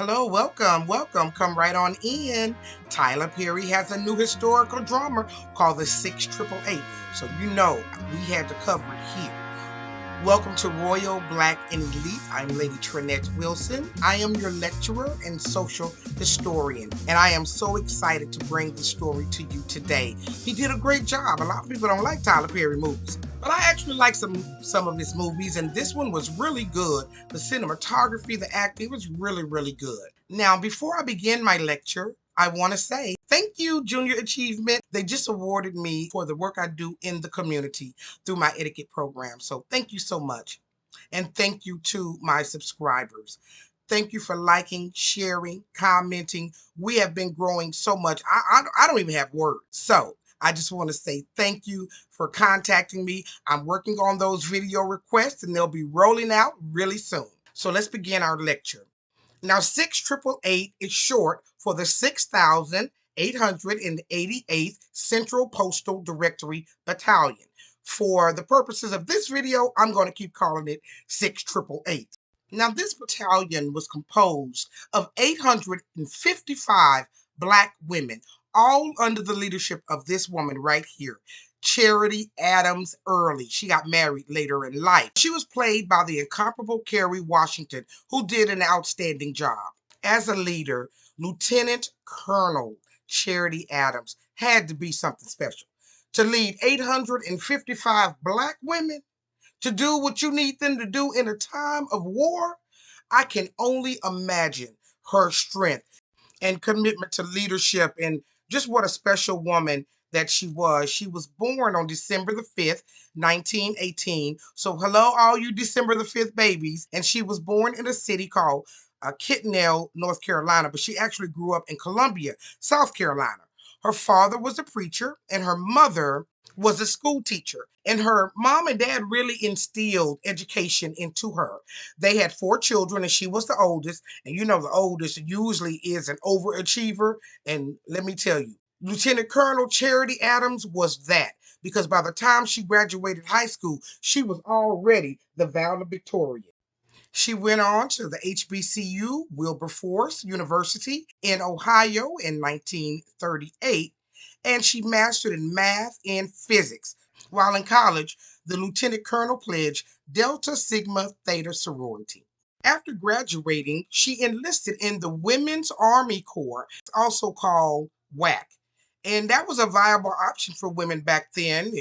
Hello, welcome. Come right on in. Tyler Pery has a new historical drama called the 6888. So you know we had to cover it here. Welcome to Royal Black and Elite. I'm Lady TrenettWilson. I am your lecturer and social historian, and I am so excited to bring the story to you today. He did a great job. A lot of people don't like Tyler Perry movies, but I actually like some of his movies, and this one was really good. The cinematography, the acting was really good. Now, before I begin my lecture, I want to say thank you, Junior Achievement. They just awarded me for the work I do in the community through my etiquette program. So thank you so much. And thank you to my subscribers. Thank you for liking, sharing, commenting. We have been growing so much. I don't even have words. So I just want to say thank you for contacting me. I'm working on those video requests and they'll be rolling out really soon. So let's begin our lecture. Now, 6888 is short for the 6,888th Central Postal Directory Battalion. For the purposes of this video, I'm going to keep calling it 6888. Now, this battalion was composed of 855 Black women, all under the leadership of this woman right here, Charity Adams Early. She got married later in life. She was played by the incomparable Kerry Washington, who did an outstanding job. As a leader, Lieutenant Colonel Charity Adams had to be something special. To lead 855 Black women, to do what you need them to do in a time of war, I can only imagine her strength and commitment to leadership and just what a special woman that she was. She was born on December the 5th, 1918. So hello, all you December the 5th babies. And she was born in a city called Kitnell, North Carolina, but she actually grew up in Columbia, South Carolina. Her father was a preacher and her mother was a school teacher. And her mom and dad really instilled education into her. They had 4 children and she was the oldest. And you know, the oldest usually is an overachiever. And let me tell you, Lieutenant Colonel Charity Adams was that. Because by the time she graduated high school, she was already the valedictorian. She went on to the HBCU, Wilberforce University in Ohio in 1938, and she mastered in math and physics. While in college, the lieutenant colonel pledged Delta Sigma Theta sorority. After graduating, she enlisted in the Women's Army Corps, also called WAC. And that was a viable option for women back then.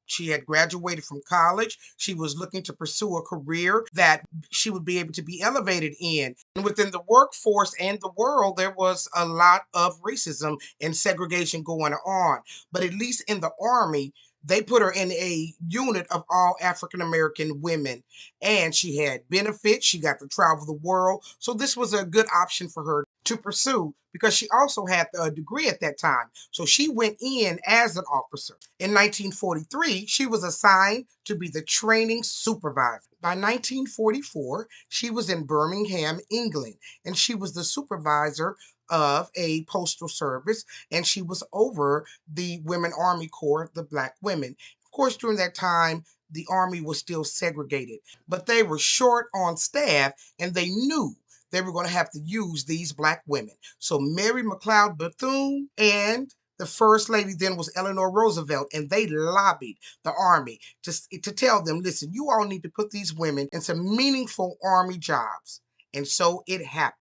She had graduated from college. She was looking to pursue a career that she would be able to be elevated in. And within the workforce and the world, there was a lot of racism and segregation going on. But at least in the Army, they put her in a unit of all African American women. And she had benefits. She got to travel the world. So this was a good option for her to pursue because she also had a degree at that time. So she went in as an officer. In 1943, she was assigned to be the training supervisor. By 1944, she was in Birmingham, England, and she was the supervisor of a postal service, and she was over the Women Army Corps, the Black women. Of course, during that time, the Army was still segregated, but they were short on staff, and they knew they were going to have to use these Black women. So Mary McLeod Bethune and the first lady then was Eleanor Roosevelt, and they lobbied the Army to tell them, listen, you all need to put these women in some meaningful Army jobs. And so it happened.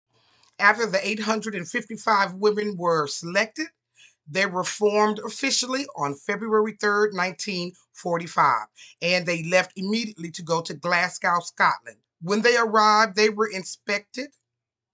After the 855 women were selected, they were formed officially on February 3rd, 1945, and they left immediately to go to Glasgow, Scotland. When they arrived, they were inspected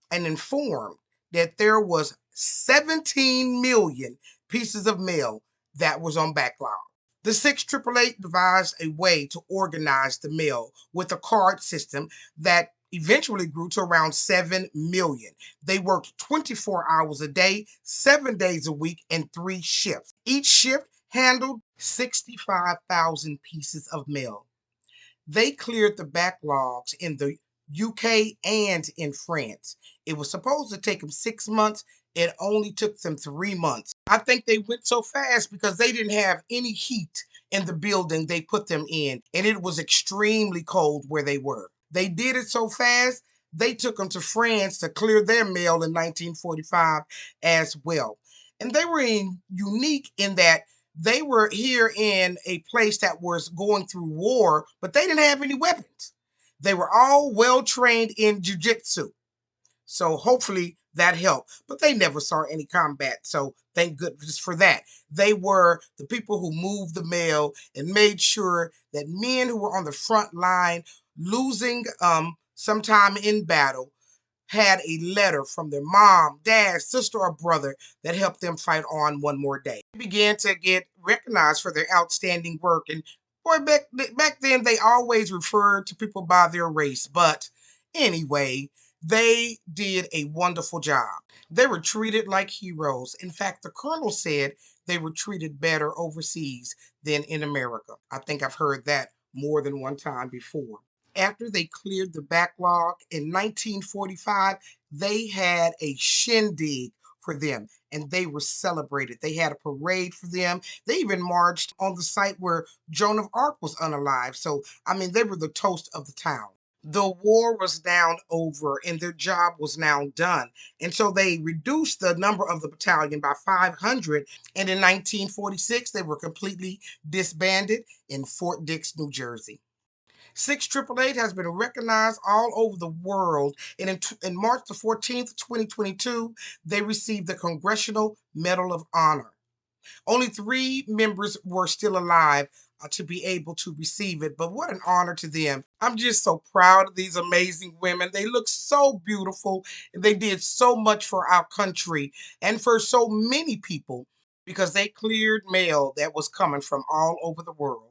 and informed that there was 17 million pieces of mail that was on backlog. The 6888 devised a way to organize the mail with a card system that eventually grew to around 7 million. They worked 24 hours a day, 7 days a week, and 3 shifts. Each shift handled 65,000 pieces of mail. They cleared the backlogs in the UK and in France. It was supposed to take them 6 months. It only took them 3 months. I think they went so fast because they didn't have any heat in the building they put them in, and it was extremely cold where they were. They did it so fast they took them to France to clear their mail in 1945 as well. And they were unique in that they were here in a place that was going through war, but they didn't have any weapons. They were all well trained in jiu-jitsu. So hopefully that helped. But they never saw any combat. So thank goodness for that. They were the people who moved the mail and made sure that men who were on the front line losing sometime in battle had a letter from their mom, dad, sister, or brother that helped them fight on one more day. They began to get recognized for their outstanding work. And boy, back then, they always referred to people by their race. But anyway, they did a wonderful job. They were treated like heroes. In fact, the colonel said they were treated better overseas than in America. I think I've heard that more than one time before. After they cleared the backlog in 1945, they had a shindig for them and they were celebrated. They had a parade for them. They even marched on the site where Joan of Arc was unalive. So, I mean, they were the toast of the town. The war was now over and their job was now done. And so they reduced the number of the battalion by 500. And in 1946, they were completely disbanded in Fort Dix, New Jersey. 6888 has been recognized all over the world. And in March the 14th, 2022, they received the Congressional Medal of Honor. Only 3 members were still alive to be able to receive it, but what an honor to them. I'm just so proud of these amazing women. They look so beautiful, and they did so much for our country and for so many people because they cleared mail that was coming from all over the world.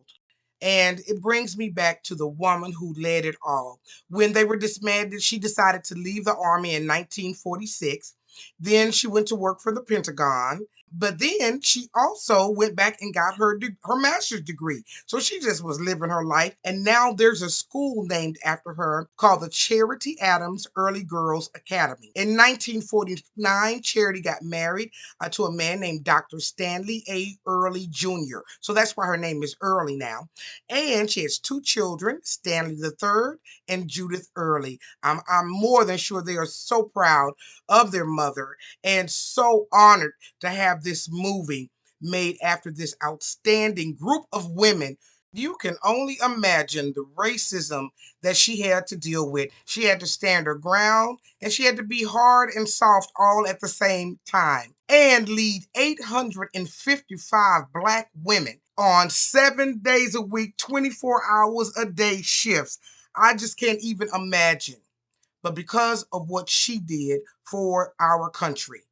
And it brings me back to the woman who led it all. When they were disbanded, she decided to leave the Army in 1946. Then she went to work for the Pentagon. But then she also went back and got her master's degree. So she just was living her life. And now there's a school named after her called the Charity Adams Early Girls Academy. In 1949, Charity got married to a man named Dr. Stanley A. Early Jr. So that's why her name is Early now. And she has 2 children, Stanley III and Judith Early. I'm more than sure they are so proud of their mother and so honored to have this movie made after this outstanding group of women. You can only imagine the racism that she had to deal with. She had to stand her ground and she had to be hard and soft all at the same time and lead 855 Black women on 7 days a week, 24 hours a day shifts. I just can't even imagine. But because of what she did for our country,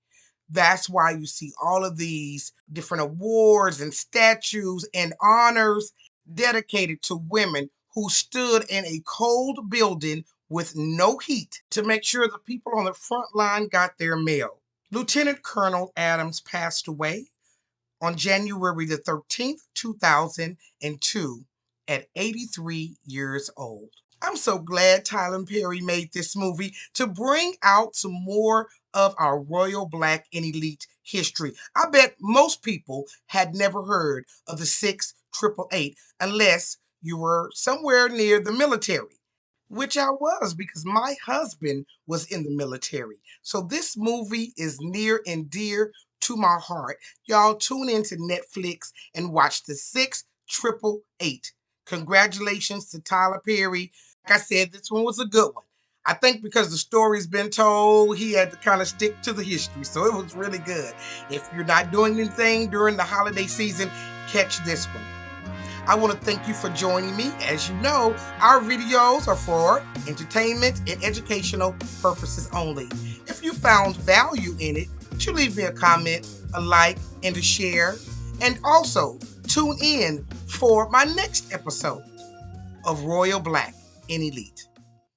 that's why you see all of these different awards and statues and honors dedicated to women who stood in a cold building with no heat to make sure the people on the front line got their mail. Lieutenant Colonel Adams passed away on January the 13th, 2002 at 83 years old. I'm so glad Tyler Pery made this movie to bring out some more of our Royal Black and Elite history. I bet most people had never heard of the 6888 unless you were somewhere near the military, which I was because my husband was in the military. So this movie is near and dear to my heart. Y'all tune into Netflix and watch the 6888. Congratulations to Tyler Pery. Like I said, this one was a good one. I think because the story's been told, he had to kind of stick to the history. So it was really good. If you're not doing anything during the holiday season, catch this one. I want to thank you for joining me. As you know, our videos are for entertainment and educational purposes only. If you found value in it, you leave me a comment, a like, and a share. And also, tune in for my next episode of Royal Black and Elite.